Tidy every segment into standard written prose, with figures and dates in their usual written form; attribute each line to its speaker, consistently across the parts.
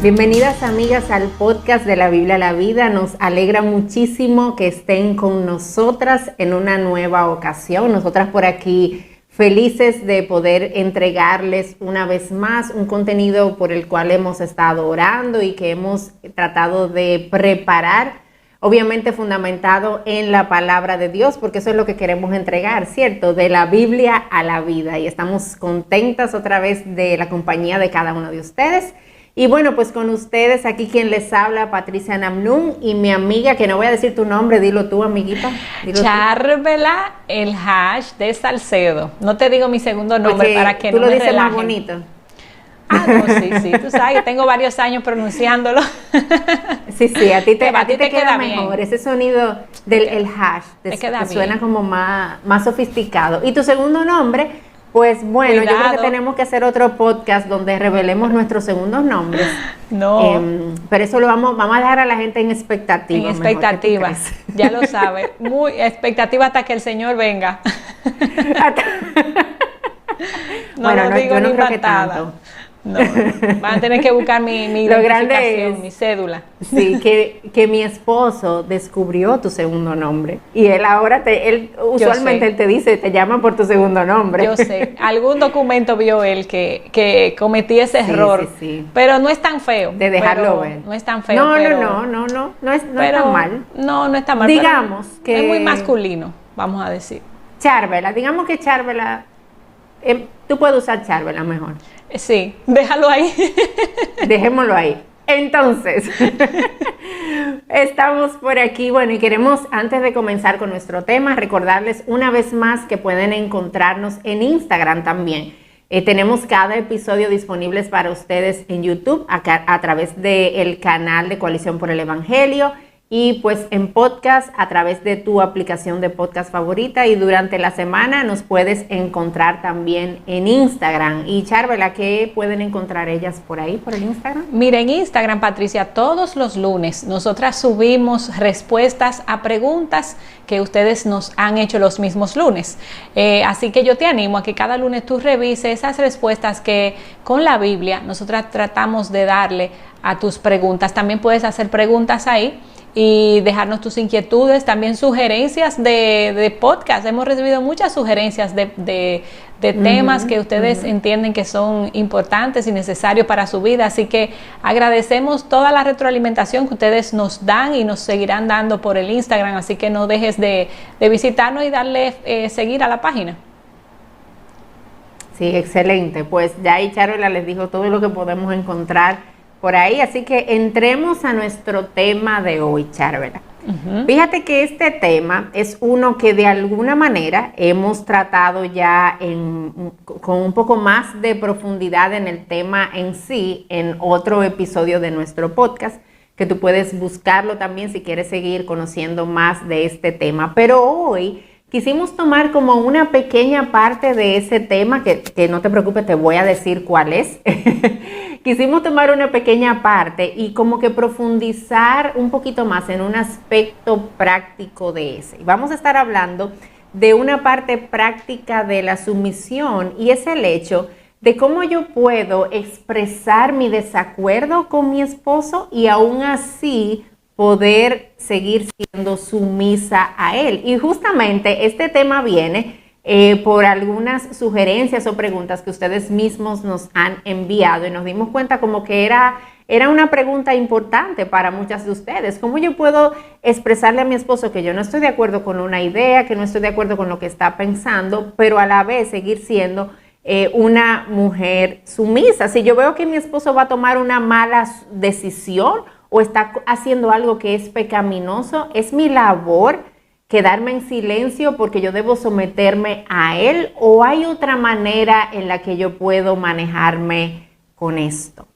Speaker 1: Bienvenidas amigas al podcast de la Biblia a la Vida. Nos alegra muchísimo que estén con nosotras en una nueva ocasión. Nosotras por aquí felices de poder entregarles una vez más un contenido por el cual hemos estado orando y que hemos tratado de preparar, obviamente fundamentado en la palabra de Dios, porque eso es lo que queremos entregar, ¿cierto? De la Biblia a la vida. Y estamos contentas otra vez de la compañía de cada uno de ustedes. Y bueno, pues con ustedes aquí quien les habla, Patricia Namnun, y mi amiga, que no voy a decir tu nombre, dilo tú, amiguita.
Speaker 2: Charvela El Hash de Salcedo. No te digo mi segundo nombre
Speaker 1: porque
Speaker 2: para que
Speaker 1: tú
Speaker 2: no
Speaker 1: lo
Speaker 2: me
Speaker 1: dices
Speaker 2: relajen.
Speaker 1: más bonito.
Speaker 2: Ah, no, sí, tú sabes, tengo varios años pronunciándolo.
Speaker 1: Sí, a ti te queda
Speaker 2: bien.
Speaker 1: mejor ese sonido del el hash,
Speaker 2: te queda
Speaker 1: te suena
Speaker 2: bien.
Speaker 1: como más sofisticado. Y tu segundo nombre, pues bueno,
Speaker 2: Cuidado.
Speaker 1: yo creo que tenemos que hacer otro podcast donde revelemos nuestros segundos nombres.
Speaker 2: No.
Speaker 1: Pero eso lo vamos a dejar a la gente en expectativa.
Speaker 2: En expectativas, ya lo sabe. Muy expectativa hasta que el Señor venga.
Speaker 1: Bueno, no,
Speaker 2: digo
Speaker 1: yo no
Speaker 2: ni
Speaker 1: creo que
Speaker 2: patada.
Speaker 1: tanto.
Speaker 2: No, van a tener que buscar mi
Speaker 1: Lo grande
Speaker 2: identificación,
Speaker 1: es,
Speaker 2: mi cédula.
Speaker 1: Sí, que mi esposo descubrió tu segundo nombre. Y él ahora, usualmente él te dice, te llaman por tu segundo nombre.
Speaker 2: Yo sé, algún documento vio él que cometí ese error,
Speaker 1: sí.
Speaker 2: Pero no es tan feo.
Speaker 1: De dejarlo ver.
Speaker 2: No es tan feo.
Speaker 1: No es
Speaker 2: pero,
Speaker 1: tan mal.
Speaker 2: No está mal.
Speaker 1: Digamos que
Speaker 2: es muy masculino, vamos a decir.
Speaker 1: Charvela, digamos que Charvela, tú puedes usar Charvela mejor.
Speaker 2: Sí, déjalo ahí.
Speaker 1: Dejémoslo ahí. Entonces, estamos por aquí, bueno, y queremos, antes de comenzar con nuestro tema, recordarles una vez más que pueden encontrarnos en Instagram también. Tenemos cada episodio disponibles para ustedes en YouTube, a través del canal de Coalición por el Evangelio, y pues en podcast a través de tu aplicación de podcast favorita, y durante la semana nos puedes encontrar también en Instagram. Y Charvela, ¿qué pueden encontrar ellas por ahí, por el Instagram?
Speaker 2: Mira, en Instagram, Patricia, todos los lunes nosotras subimos respuestas a preguntas que ustedes nos han hecho los mismos lunes. Así que yo te animo a que cada lunes tú revises esas respuestas que con la Biblia nosotras tratamos de darle a tus preguntas. También puedes hacer preguntas ahí y dejarnos tus inquietudes, también sugerencias de podcast. Hemos recibido muchas sugerencias de temas que ustedes entienden que son importantes y necesarios para su vida, así que agradecemos toda la retroalimentación que ustedes nos dan y nos seguirán dando por el Instagram, así que no dejes de visitarnos y darle seguir a la página.
Speaker 1: Sí, excelente, pues ya ahí Charvela les dijo todo lo que podemos encontrar por ahí, así que entremos a nuestro tema de hoy, Charvela. Fíjate que este tema es uno que de alguna manera hemos tratado ya con un poco más de profundidad en el tema en sí, en otro episodio de nuestro podcast, que tú puedes buscarlo también si quieres seguir conociendo más de este tema. Pero hoy quisimos tomar como una pequeña parte de ese tema, que no te preocupes, te voy a decir cuál es. Quisimos tomar una pequeña parte y como que profundizar un poquito más en un aspecto práctico de ese. Vamos a estar hablando de una parte práctica de la sumisión, y es el hecho de cómo yo puedo expresar mi desacuerdo con mi esposo y aún así poder seguir siendo sumisa a él. Y justamente este tema viene por algunas sugerencias o preguntas que ustedes mismos nos han enviado, y nos dimos cuenta como que era una pregunta importante para muchas de ustedes. ¿Cómo yo puedo expresarle a mi esposo que yo no estoy de acuerdo con una idea, que no estoy de acuerdo con lo que está pensando, pero a la vez seguir siendo una mujer sumisa? Si yo veo que mi esposo va a tomar una mala decisión o está haciendo algo que es pecaminoso, ¿es mi labor quedarme en silencio porque yo debo someterme a él, o hay otra manera en la que yo puedo manejarme con esto?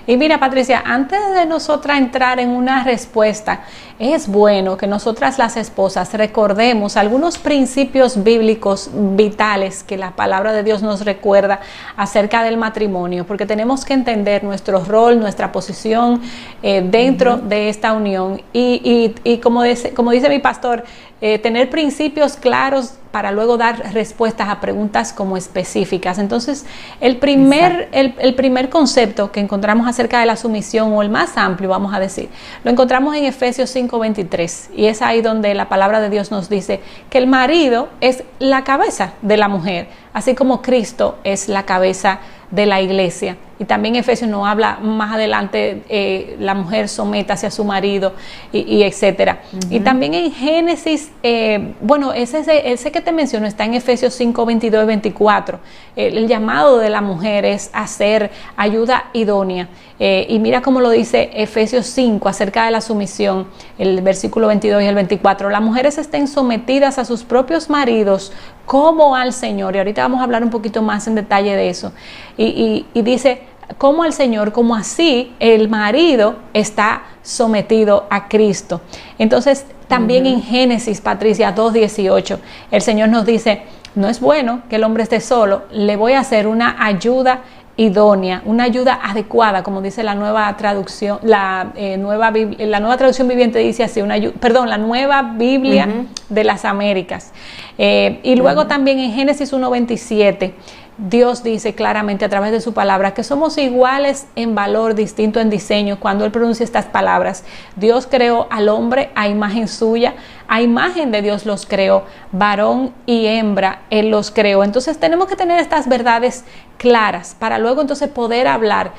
Speaker 2: Y mira, Patricia, antes de nosotras entrar en una respuesta, es bueno que nosotras las esposas recordemos algunos principios bíblicos vitales que la palabra de Dios nos recuerda acerca del matrimonio, porque tenemos que entender nuestro rol, nuestra posición dentro de esta unión y como dice mi pastor, tener principios claros para luego dar respuestas a preguntas como específicas. Entonces, el primer concepto que encontramos acerca de la sumisión, o el más amplio, vamos a decir, lo encontramos en Efesios 5:23, y es ahí donde la palabra de Dios nos dice que el marido es la cabeza de la mujer, así como Cristo es la cabeza de la iglesia. Y también Efesios nos habla más adelante, la mujer sométase a su marido y etcétera. Y también en Génesis, ese que te menciono está en Efesios 5:22 y 24. El llamado de la mujer es hacer ayuda idónea. Y mira cómo lo dice Efesios 5 acerca de la sumisión, el versículo 22 y el 24. Las mujeres estén sometidas a sus propios maridos como al Señor. Y ahorita vamos a hablar un poquito más en detalle de eso. Y dice, como al Señor, como así el marido está sometido a Cristo. Entonces, también en Génesis, Patricia, 2:18, el Señor nos dice, no es bueno que el hombre esté solo, le voy a hacer una ayuda idónea, una ayuda adecuada, como dice la nueva traducción, la nueva traducción viviente dice así, la nueva Biblia de las Américas. Y luego también en Génesis 1:27, Dios dice claramente a través de su palabra que somos iguales en valor, distinto en diseño. Cuando Él pronuncia estas palabras, Dios creó al hombre a imagen suya, a imagen de Dios los creó, varón y hembra Él los creó. Entonces tenemos que tener estas verdades claras para luego entonces poder hablar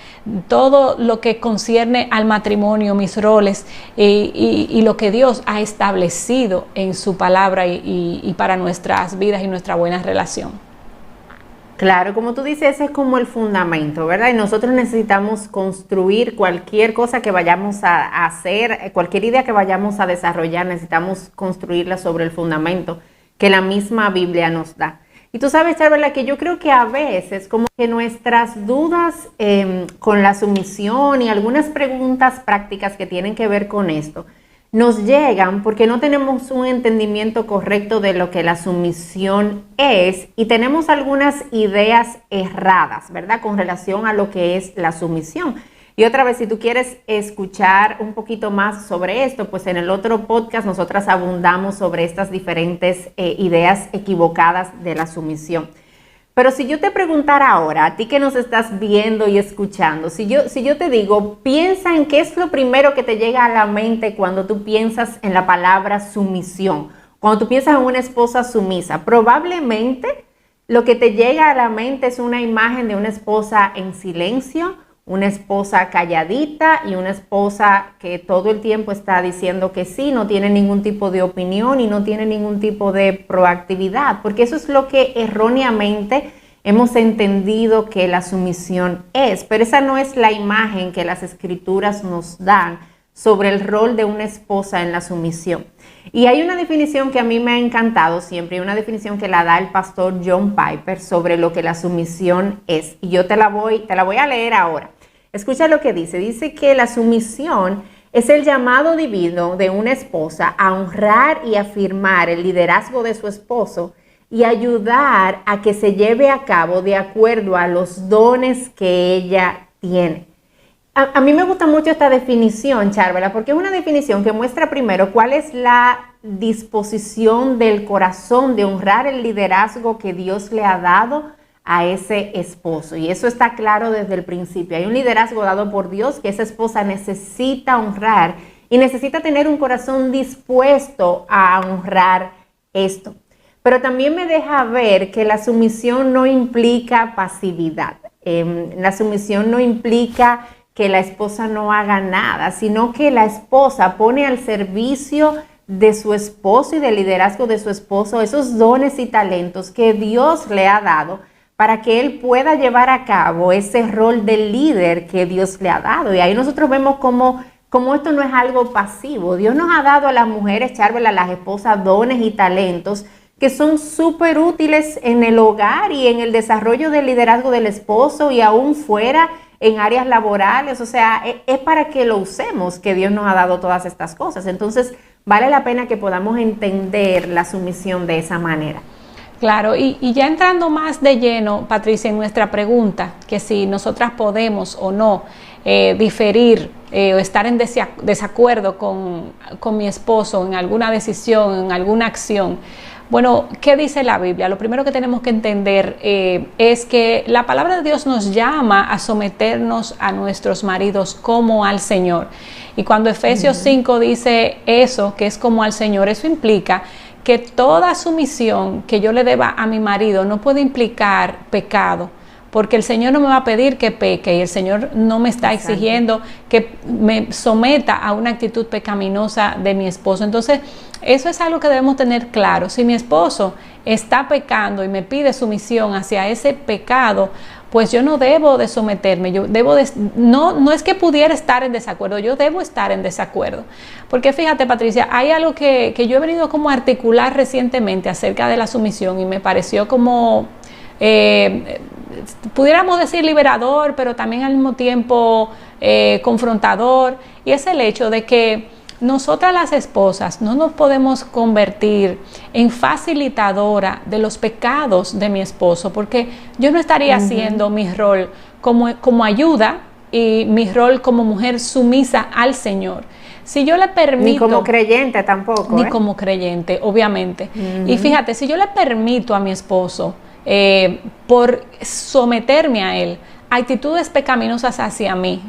Speaker 2: todo lo que concierne al matrimonio, mis roles y lo que Dios ha establecido en su palabra y para nuestras vidas y nuestra buena relación.
Speaker 1: Claro, como tú dices, ese es como el fundamento, ¿verdad? Y nosotros necesitamos construir cualquier cosa que vayamos a hacer, cualquier idea que vayamos a desarrollar, necesitamos construirla sobre el fundamento que la misma Biblia nos da. Y tú sabes, Charvela, que yo creo que a veces como que nuestras dudas con la sumisión y algunas preguntas prácticas que tienen que ver con esto, nos llegan porque no tenemos un entendimiento correcto de lo que la sumisión es y tenemos algunas ideas erradas, ¿verdad? Con relación a lo que es la sumisión. Y otra vez, si tú quieres escuchar un poquito más sobre esto, pues en el otro podcast nosotras abundamos sobre estas diferentes ideas equivocadas de la sumisión. Pero si yo te preguntara ahora, a ti que nos estás viendo y escuchando, si yo te digo, piensa en qué es lo primero que te llega a la mente cuando tú piensas en la palabra sumisión, cuando tú piensas en una esposa sumisa, probablemente lo que te llega a la mente es una imagen de una esposa en silencio, una esposa calladita y una esposa que todo el tiempo está diciendo que sí, no tiene ningún tipo de opinión y no tiene ningún tipo de proactividad, porque eso es lo que erróneamente hemos entendido que la sumisión es, pero esa no es la imagen que las escrituras nos dan sobre el rol de una esposa en la sumisión. Y hay una definición que a mí me ha encantado siempre, una definición que la da el pastor John Piper sobre lo que la sumisión es. Y yo te la voy a leer ahora. Escucha lo que dice. Dice que la sumisión es el llamado divino de una esposa a honrar y afirmar el liderazgo de su esposo y ayudar a que se lleve a cabo de acuerdo a los dones que ella tiene. A mí me gusta mucho esta definición, Charvela, porque es una definición que muestra primero cuál es la disposición del corazón de honrar el liderazgo que Dios le ha dado a ese esposo. Y eso está claro desde el principio. Hay un liderazgo dado por Dios que esa esposa necesita honrar y necesita tener un corazón dispuesto a honrar esto. Pero también me deja ver que la sumisión no implica pasividad. La sumisión no implica que la esposa no haga nada, sino que la esposa pone al servicio de su esposo y del liderazgo de su esposo esos dones y talentos que Dios le ha dado para que él pueda llevar a cabo ese rol de líder que Dios le ha dado. Y ahí nosotros vemos cómo esto no es algo pasivo. Dios nos ha dado a las mujeres, Charvela, a las esposas, dones y talentos que son súper útiles en el hogar y en el desarrollo del liderazgo del esposo y aún fuera en áreas laborales, o sea, es para que lo usemos que Dios nos ha dado todas estas cosas. Entonces, vale la pena que podamos entender la sumisión de esa manera.
Speaker 2: Claro, y ya entrando más de lleno, Patricia, en nuestra pregunta, que si nosotras podemos o no diferir o estar en desacuerdo con mi esposo en alguna decisión, en alguna acción. Bueno, ¿qué dice la Biblia? Lo primero que tenemos que entender es que la palabra de Dios nos llama a someternos a nuestros maridos como al Señor. Y cuando Efesios 5 dice eso, que es como al Señor, eso implica que toda sumisión que yo le deba a mi marido no puede implicar pecado, porque el Señor no me va a pedir que peque y el Señor no me está exigiendo que me someta a una actitud pecaminosa de mi esposo. Entonces, eso es algo que debemos tener claro. Si mi esposo está pecando y me pide sumisión hacia ese pecado, pues yo no debo de someterme, yo debo de, no es que pudiera estar en desacuerdo, yo debo estar en desacuerdo. Porque fíjate, Patricia, hay algo que yo he venido como a articular recientemente acerca de la sumisión y me pareció como, pudiéramos decir liberador, pero también al mismo tiempo confrontador, y es el hecho de que nosotras las esposas no nos podemos convertir en facilitadora de los pecados de mi esposo, porque yo no estaría haciendo mi rol como ayuda y mi rol como mujer sumisa al Señor. Si yo le permito...
Speaker 1: Ni como creyente tampoco.
Speaker 2: Ni como creyente, obviamente. Y fíjate, si yo le permito a mi esposo, por someterme a él, actitudes pecaminosas hacia mí,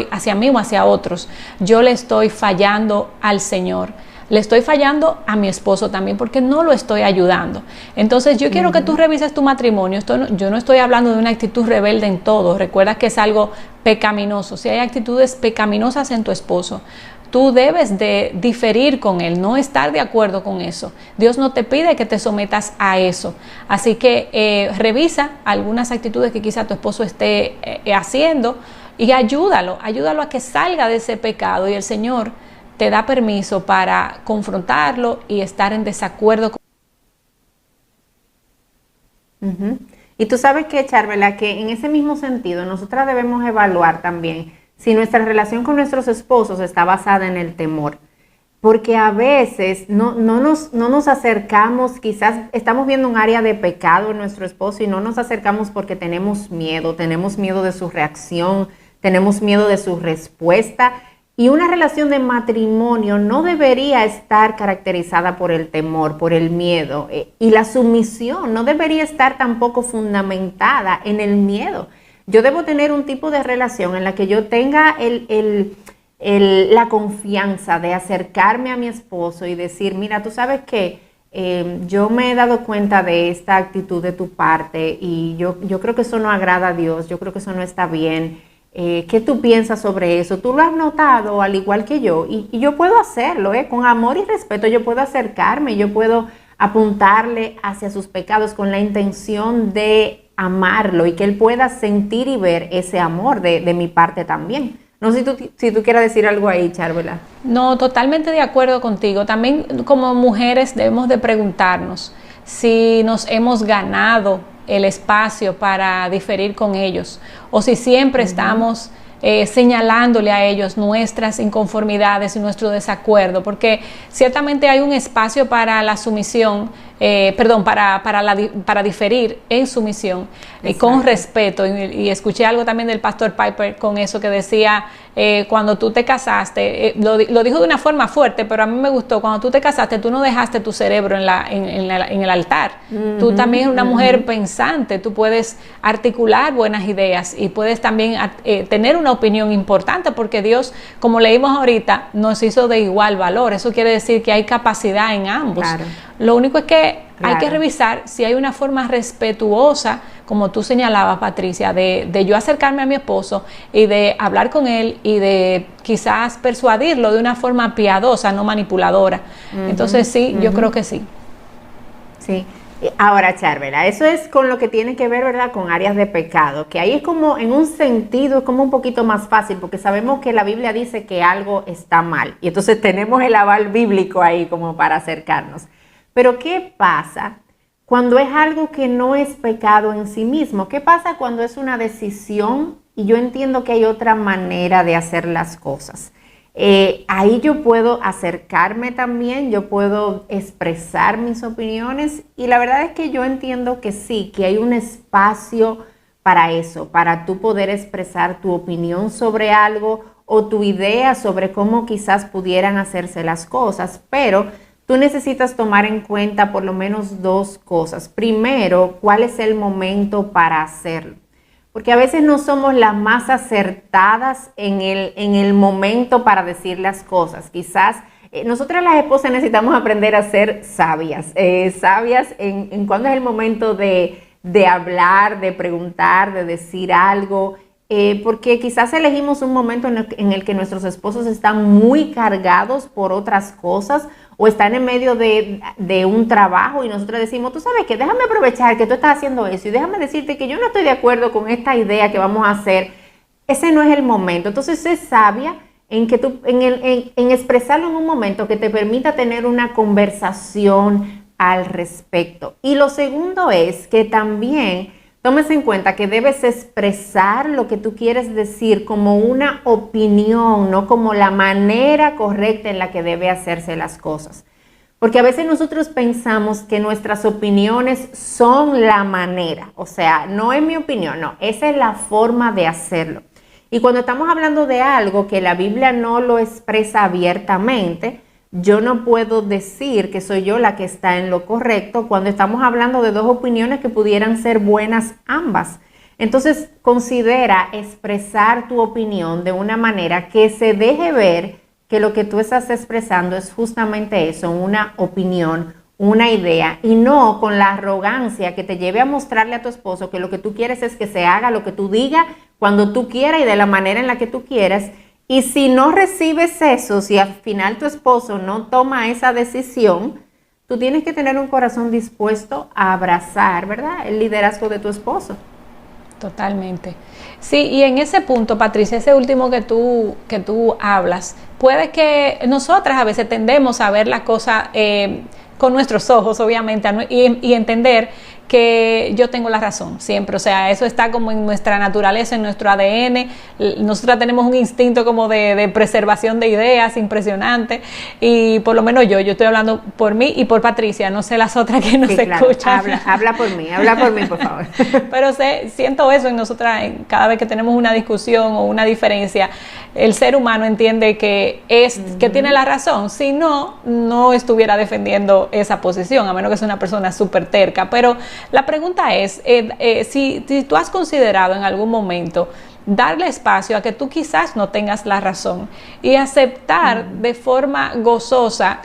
Speaker 2: hacia mí o hacia otros, yo le estoy fallando al Señor, le estoy fallando a mi esposo también porque no lo estoy ayudando. Entonces yo quiero que tú revises tu matrimonio. Yo no estoy hablando de una actitud rebelde en todo, recuerda que es algo pecaminoso. Si hay actitudes pecaminosas en tu esposo, tú debes de diferir con él, no estar de acuerdo con eso. Dios no te pide que te sometas a eso. Así que revisa algunas actitudes que quizá tu esposo esté haciendo y ayúdalo a que salga de ese pecado, y el Señor te da permiso para confrontarlo y estar en desacuerdo con
Speaker 1: Y tú sabes que, Charvela, que en ese mismo sentido nosotras debemos evaluar también si nuestra relación con nuestros esposos está basada en el temor, porque a veces no nos acercamos, quizás estamos viendo un área de pecado en nuestro esposo y no nos acercamos porque tenemos miedo de su reacción, tenemos miedo de su respuesta, y una relación de matrimonio no debería estar caracterizada por el temor, por el miedo, y la sumisión no debería estar tampoco fundamentada en el miedo. Yo debo tener un tipo de relación en la que yo tenga la confianza de acercarme a mi esposo y decir, mira, tú sabes que yo me he dado cuenta de esta actitud de tu parte y yo creo que eso no agrada a Dios, yo creo que eso no está bien. ¿Qué tú piensas sobre eso? ¿Tú lo has notado al igual que yo? Y yo puedo hacerlo, con amor y respeto, yo puedo acercarme, yo puedo apuntarle hacia sus pecados con la intención de amarlo y que él pueda sentir y ver ese amor de mi parte también. No sé si tú quieras decir algo ahí, Charvela.
Speaker 2: No, totalmente de acuerdo contigo. También como mujeres debemos de preguntarnos si nos hemos ganado el espacio para diferir con ellos o si siempre estamos señalándole a ellos nuestras inconformidades y nuestro desacuerdo, porque ciertamente hay un espacio para la sumisión, para diferir en sumisión con respeto, y escuché algo también del pastor Piper con eso que decía, cuando tú te casaste, lo dijo de una forma fuerte, pero a mí me gustó, cuando tú te casaste tú no dejaste tu cerebro en el altar, tú también eres una mujer pensante, tú puedes articular buenas ideas y puedes también tener una opinión importante, porque Dios, como leímos ahorita, nos hizo de igual valor. Eso quiere decir que hay capacidad en ambos. Claro. Lo único es que hay que revisar si hay una forma respetuosa, como tú señalabas, Patricia, de yo acercarme a mi esposo y de hablar con él y de quizás persuadirlo de una forma piadosa, no manipuladora. Entonces sí, yo creo que sí.
Speaker 1: Sí. Ahora, Charvela, eso es con lo que tiene que ver, ¿verdad?, con áreas de pecado, que ahí es como, en un sentido, es como un poquito más fácil, porque sabemos que la Biblia dice que algo está mal, y entonces tenemos el aval bíblico ahí como para acercarnos. Pero ¿qué pasa cuando es algo que no es pecado en sí mismo? ¿Qué pasa cuando es una decisión y yo entiendo que hay otra manera de hacer las cosas. Ahí yo puedo acercarme también, yo puedo expresar mis opiniones y la verdad es que yo entiendo que sí, que hay un espacio para eso, para tú poder expresar tu opinión sobre algo o tu idea sobre cómo quizás pudieran hacerse las cosas, pero tú necesitas tomar en cuenta por lo menos dos cosas. Primero, ¿cuál es el momento para hacerlo? Porque a veces no somos las más acertadas en el momento para decir las cosas. Quizás nosotras las esposas necesitamos aprender a ser sabias, sabias en cuándo es el momento de hablar, de preguntar, de decir algo, porque quizás elegimos un momento en el que nuestros esposos están muy cargados por otras cosas o están en medio de un trabajo y nosotros decimos, tú sabes que déjame aprovechar que tú estás haciendo eso y déjame decirte que yo no estoy de acuerdo con esta idea que vamos a hacer. Ese no es el momento. Entonces, sé sabia en que tú, en expresarlo en un momento que te permita tener una conversación al respecto. Y lo segundo es que también tomes en cuenta que debes expresar lo que tú quieres decir como una opinión, no como la manera correcta en la que debe hacerse las cosas. Porque a veces nosotros pensamos que nuestras opiniones son la manera, o sea, no es mi opinión, no, esa es la forma de hacerlo. Y cuando estamos hablando de algo que la Biblia no lo expresa abiertamente, yo no puedo decir que soy yo la que está en lo correcto cuando estamos hablando de dos opiniones que pudieran ser buenas ambas. Entonces, considera expresar tu opinión de una manera que se deje ver que lo que tú estás expresando es justamente eso, una opinión, una idea, y no con la arrogancia que te lleve a mostrarle a tu esposo que lo que tú quieres es que se haga lo que tú digas cuando tú quieras y de la manera en la que tú quieras. Y si no recibes eso, si al final tu esposo no toma esa decisión, tú tienes que tener un corazón dispuesto a abrazar, ¿verdad?, el liderazgo de tu esposo.
Speaker 2: Totalmente. Sí, y en ese punto, Patricia, ese último que tú hablas, puede que nosotras a veces tendemos a ver la cosa con nuestros ojos, obviamente, y entender que yo tengo la razón siempre, o sea, eso está como en nuestra naturaleza, en nuestro ADN. Nosotros tenemos un instinto como de preservación de ideas impresionante, y por lo menos yo estoy hablando por mí y por Patricia, no sé las otras que nos escuchan.
Speaker 1: Habla por mí, por favor.
Speaker 2: Pero siento eso en nosotras, cada vez que tenemos una discusión o una diferencia, el ser humano entiende que que tiene la razón, si no estuviera defendiendo esa posición, a menos que sea una persona súper terca. Pero la pregunta es, si tú has considerado en algún momento darle espacio a que tú quizás no tengas la razón y aceptar de forma gozosa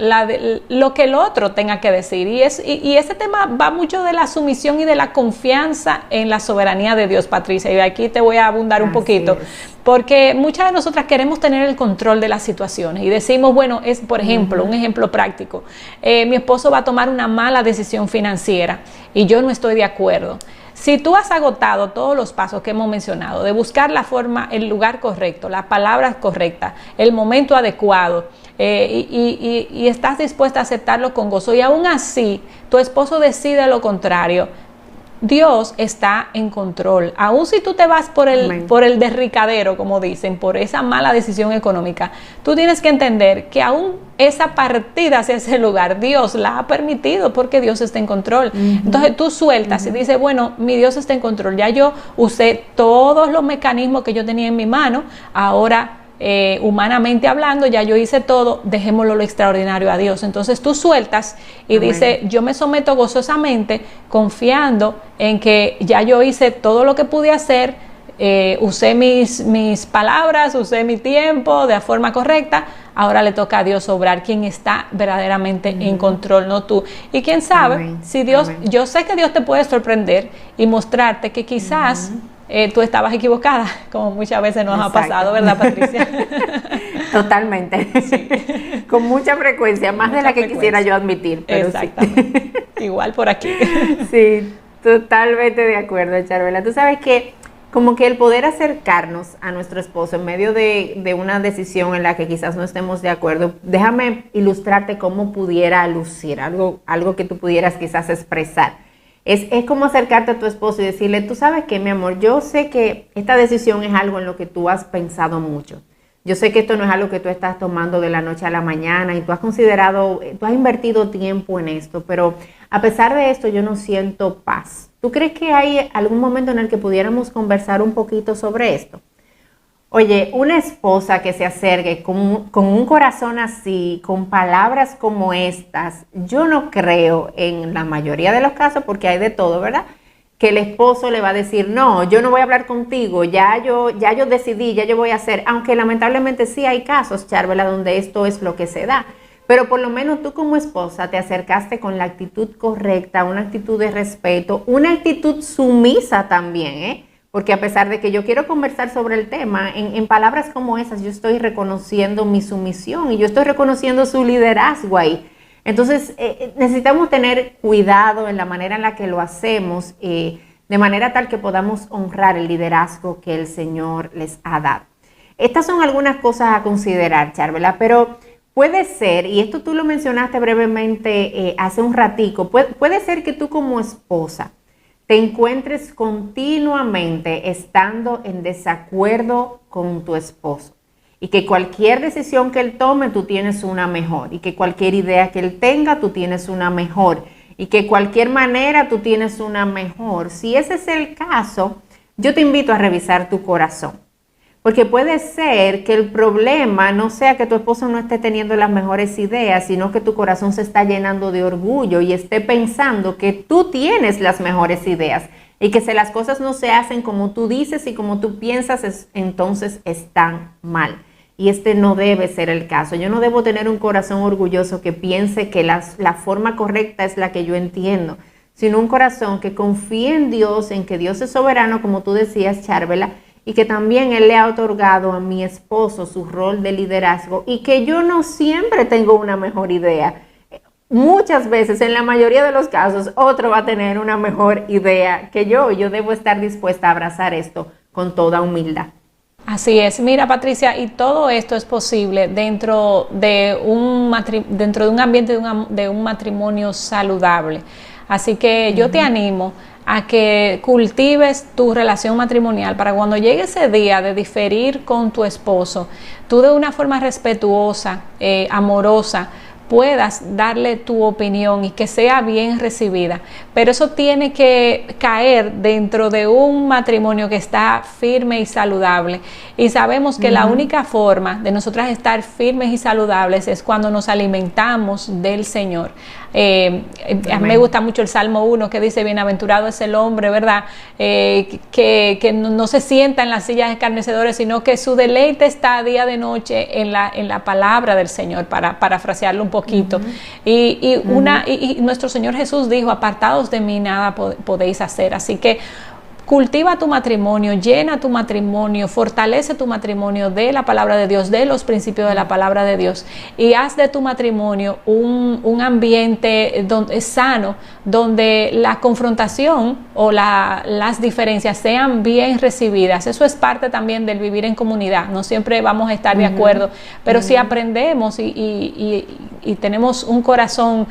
Speaker 2: lo que el otro tenga que decir. Y ese tema va mucho de la sumisión y de la confianza en la soberanía de Dios, Patricia. Y aquí te voy a abundar un poquito, porque muchas de nosotras queremos tener el control de las situaciones y decimos, bueno, por ejemplo, un ejemplo práctico, mi esposo va a tomar una mala decisión financiera y yo no estoy de acuerdo. Si tú has agotado todos los pasos que hemos mencionado, de buscar la forma, el lugar correcto, las palabras correctas, el momento adecuado, y estás dispuesta a aceptarlo con gozo, y aún así tu esposo decide lo contrario, Dios está en control. Aún si tú te vas por el derricadero, como dicen, por esa mala decisión económica, tú tienes que entender que aún esa partida hacia ese lugar, Dios la ha permitido porque Dios está en control. Entonces tú sueltas y dices, bueno, mi Dios está en control. Ya yo usé todos los mecanismos que yo tenía en mi mano, ahora humanamente hablando, ya yo hice todo, dejémoslo lo extraordinario a Dios. Entonces tú sueltas y dices, yo me someto gozosamente, confiando en que ya yo hice todo lo que pude hacer, usé mis palabras, usé mi tiempo de forma correcta, ahora le toca a Dios obrar, quien está verdaderamente en control, no tú. Y quién sabe, si Dios, yo sé que Dios te puede sorprender y mostrarte que quizás tú estabas equivocada, como muchas veces nos ha pasado, ¿verdad, Patricia?
Speaker 1: Totalmente. Sí. Con mucha frecuencia, más de la que quisiera yo admitir. Pero
Speaker 2: exactamente. Sí. Igual por aquí.
Speaker 1: Sí, totalmente de acuerdo, Charvela. Tú sabes que como que el poder acercarnos a nuestro esposo en medio de una decisión en la que quizás no estemos de acuerdo, déjame ilustrarte cómo pudiera lucir, algo que tú pudieras quizás expresar. Es como acercarte a tu esposo y decirle, tú sabes qué, mi amor, yo sé que esta decisión es algo en lo que tú has pensado mucho. Yo sé que esto no es algo que tú estás tomando de la noche a la mañana y tú has invertido tiempo en esto, pero a pesar de esto yo no siento paz. ¿Tú crees que hay algún momento en el que pudiéramos conversar un poquito sobre esto? Oye, una esposa que se acerque con un corazón así, con palabras como estas, yo no creo en la mayoría de los casos, porque hay de todo, ¿verdad?, que el esposo le va a decir, no, yo no voy a hablar contigo, ya yo decidí, ya yo voy a hacer, aunque lamentablemente sí hay casos, Charvela, donde esto es lo que se da. Pero por lo menos tú como esposa te acercaste con la actitud correcta, una actitud de respeto, una actitud sumisa también, porque a pesar de que yo quiero conversar sobre el tema, en palabras como esas yo estoy reconociendo mi sumisión y yo estoy reconociendo su liderazgo ahí. Entonces necesitamos tener cuidado en la manera en la que lo hacemos, de manera tal que podamos honrar el liderazgo que el Señor les ha dado. Estas son algunas cosas a considerar, Charvela, pero puede ser, y esto tú lo mencionaste brevemente hace un ratico, puede ser que tú como esposa te encuentres continuamente estando en desacuerdo con tu esposo y que cualquier decisión que él tome tú tienes una mejor y que cualquier idea que él tenga tú tienes una mejor y que cualquier manera tú tienes una mejor. Si ese es el caso, yo te invito a revisar tu corazón. Porque puede ser que el problema no sea que tu esposo no esté teniendo las mejores ideas, sino que tu corazón se está llenando de orgullo y esté pensando que tú tienes las mejores ideas y que si las cosas no se hacen como tú dices y como tú piensas, entonces están mal. Y este no debe ser el caso. Yo no debo tener un corazón orgulloso que piense que la forma correcta es la que yo entiendo, sino un corazón que confíe en Dios, en que Dios es soberano, como tú decías, Charvela, y que también Él le ha otorgado a mi esposo su rol de liderazgo y que yo no siempre tengo una mejor idea. Muchas veces, en la mayoría de los casos, otro va a tener una mejor idea que yo. Yo debo estar dispuesta a abrazar esto con toda humildad.
Speaker 2: Así es. Mira, Patricia, y todo esto es posible dentro de un ambiente de un matrimonio saludable. Así que yo te animo a que cultives tu relación matrimonial para cuando llegue ese día de diferir con tu esposo, tú de una forma respetuosa, amorosa, puedas darle tu opinión y que sea bien recibida. Pero eso tiene que caer dentro de un matrimonio que está firme y saludable. Y sabemos que la única forma de nosotras estar firmes y saludables es cuando nos alimentamos del Señor. A mí me gusta mucho el Salmo 1 que dice, bienaventurado es el hombre, ¿verdad? Que no se sienta en las sillas de escarnecedores, sino que su deleite está día de noche en la palabra del Señor, para parafrasearlo un poquito. Y nuestro Señor Jesús dijo, apartados de mí nada podéis hacer. Así que cultiva tu matrimonio, llena tu matrimonio, fortalece tu matrimonio de la palabra de Dios, de los principios de la palabra de Dios, y haz de tu matrimonio un ambiente sano, donde la confrontación o las diferencias sean bien recibidas. Eso es parte también del vivir en comunidad. No siempre vamos a estar de acuerdo, pero si aprendemos y tenemos un corazón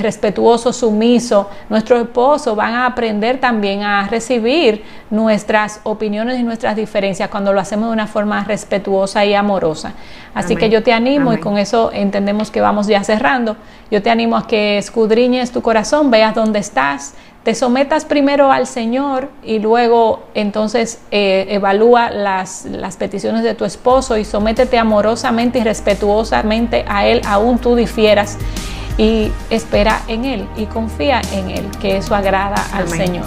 Speaker 2: respetuoso, sumiso, nuestros esposos van a aprender también a recibir nuestras opiniones y nuestras diferencias cuando lo hacemos de una forma respetuosa y amorosa. Así que yo te animo, y con eso entendemos que vamos ya cerrando, yo te animo a que escudriñes tu corazón, veas dónde estás, te sometas primero al Señor y luego entonces evalúa las peticiones de tu esposo y sométete amorosamente y respetuosamente a Él, aún tú difieras, y espera en Él y confía en Él, que eso agrada al Señor.